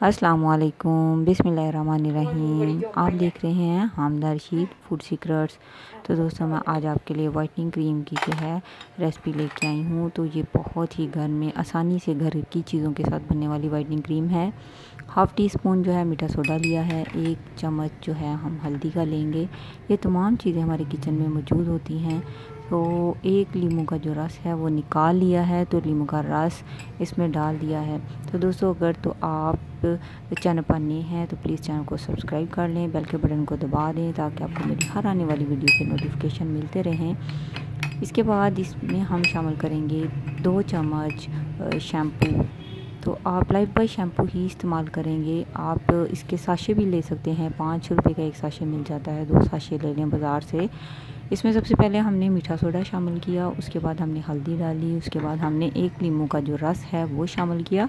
अस्सलाम वालेकुम, बिस्मिल्लाहिर्रहमानिर्रहीम। आप देख रहे हैं हमदा रशीद फूड सीक्रेट्स। तो दोस्तों, मैं आज आपके लिए वाइटनिंग क्रीम की जो है रेसिपी लेके आई हूँ। तो ये बहुत ही घर में आसानी से घर की चीज़ों के साथ बनने वाली वाइटनिंग क्रीम है। हाफ़ टी स्पून जो है मीठा सोडा लिया है, 1 चम्मच जो है हम हल्दी का लेंगे। ये तमाम चीज़ें हमारे किचन में मौजूद होती हैं। तो 1 लीमू का जो रस है वो निकाल लिया है, तो लीमू का रस इसमें डाल दिया है। तो दोस्तों, अगर तो आप चैनल पर नए हैं तो प्लीज़ चैनल को सब्सक्राइब कर लें, बेल के बटन को दबा दें ताकि आपको मेरी हर आने वाली वीडियो के नोटिफिकेशन मिलते रहें। इसके बाद इसमें हम शामिल करेंगे 2 चम्मच शैम्पू। तो आप लाइफ बॉय शैम्पू ही इस्तेमाल करेंगे। आप इसके साशे भी ले सकते हैं, 5 रुपए का एक साशे मिल जाता है, 2 साशे ले लें बाज़ार से। इसमें सबसे पहले हमने मीठा सोडा शामिल किया, उसके बाद हमने हल्दी डाली, उसके बाद हमने 1 लीमू का जो रस है वो शामिल किया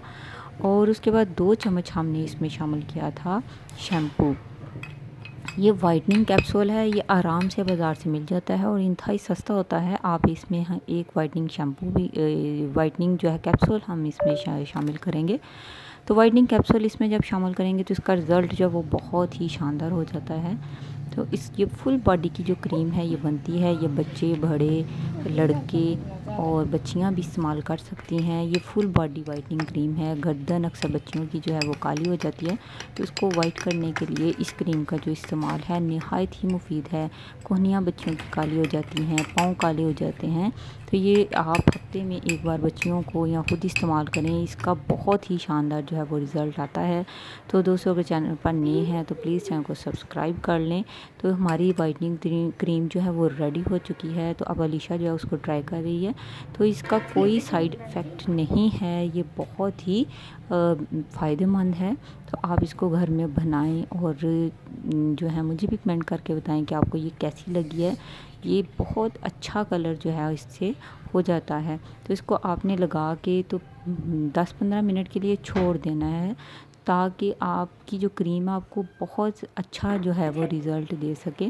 और उसके बाद 2 चम्मच हमने इसमें शामिल किया था शैम्पू। ये वाइटनिंग कैप्सूल है, ये आराम से बाज़ार से मिल जाता है और इंतहाई सस्ता होता है। आप इसमें एक वाइटनिंग शैम्पू भी वाइटनिंग जो है कैप्सूल हम इसमें शामिल करेंगे। तो वाइटनिंग कैप्सूल इसमें जब शामिल करेंगे तो इसका रिज़ल्ट जो वो बहुत ही शानदार हो जाता है। तो ये फुल बॉडी की जो क्रीम है ये बनती है, ये बच्चे, बड़े, लड़के और बच्चियां भी इस्तेमाल कर सकती हैं। ये फुल बॉडी वाइटनिंग क्रीम है। गर्दन अक्सर बच्चियों की जो है वो काली हो जाती है, तो इसको वाइट करने के लिए इस क्रीम का जो इस्तेमाल है नहायत ही मुफीद है। कोहनियाँ बच्चियों की काली हो जाती हैं, पाँव काले हो जाते हैं, तो ये आप हफ्ते में 1 बार बच्चियों को या खुद इस्तेमाल करें, इसका बहुत ही शानदार जो है वो रिज़ल्ट आता है। तो दोस्तों, अगर चैनल पर नए हैं तो प्लीज़ चैनल को सब्सक्राइब कर लें। तो हमारी वाइटनिंग क्रीम जो है वो रेडी हो चुकी है। तो अब अलीशा जो है उसको ट्राई कर रही है। तो इसका कोई साइड इफ़ेक्ट नहीं है, ये बहुत ही फ़ायदेमंद है। तो आप इसको घर में बनाएं और जो है मुझे भी कमेंट करके बताएं कि आपको ये कैसी लगी है। ये बहुत अच्छा कलर जो है इससे हो जाता है। तो इसको आपने लगा के तो 10-15 मिनट के लिए छोड़ देना है ताकि आपकी जो क्रीम है आपको बहुत अच्छा जो है वो रिज़ल्ट दे सके।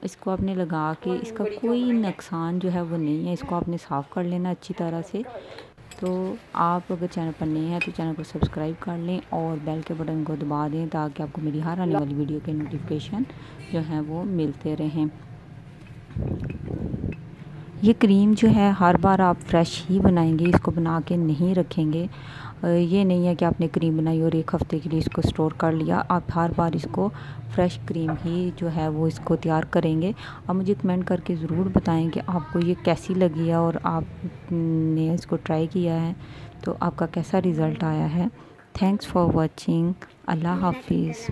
इसको आपने लगा के इसका कोई नुकसान जो है वो नहीं है। इसको आपने साफ़ कर लेना अच्छी तरह से। तो आप अगर चैनल पर नए हैं तो चैनल को सब्सक्राइब कर लें और बेल के बटन को दबा दें ताकि आपको मेरी हर आने वाली वीडियो के नोटिफिकेशन जो हैं वो मिलते रहें। ये क्रीम जो है हर बार आप फ्रेश ही बनाएंगे, इसको बना के नहीं रखेंगे। ये नहीं है कि आपने क्रीम बनाई और 1 हफ़्ते के लिए इसको स्टोर कर लिया। आप हर बार इसको फ्रेश क्रीम ही जो है वो इसको तैयार करेंगे। आप मुझे कमेंट करके ज़रूर बताएं कि आपको ये कैसी लगी है और आपने इसको ट्राई किया है तो आपका कैसा रिज़ल्ट आया है। Thanks for watching. अल्लाह हाफिज़।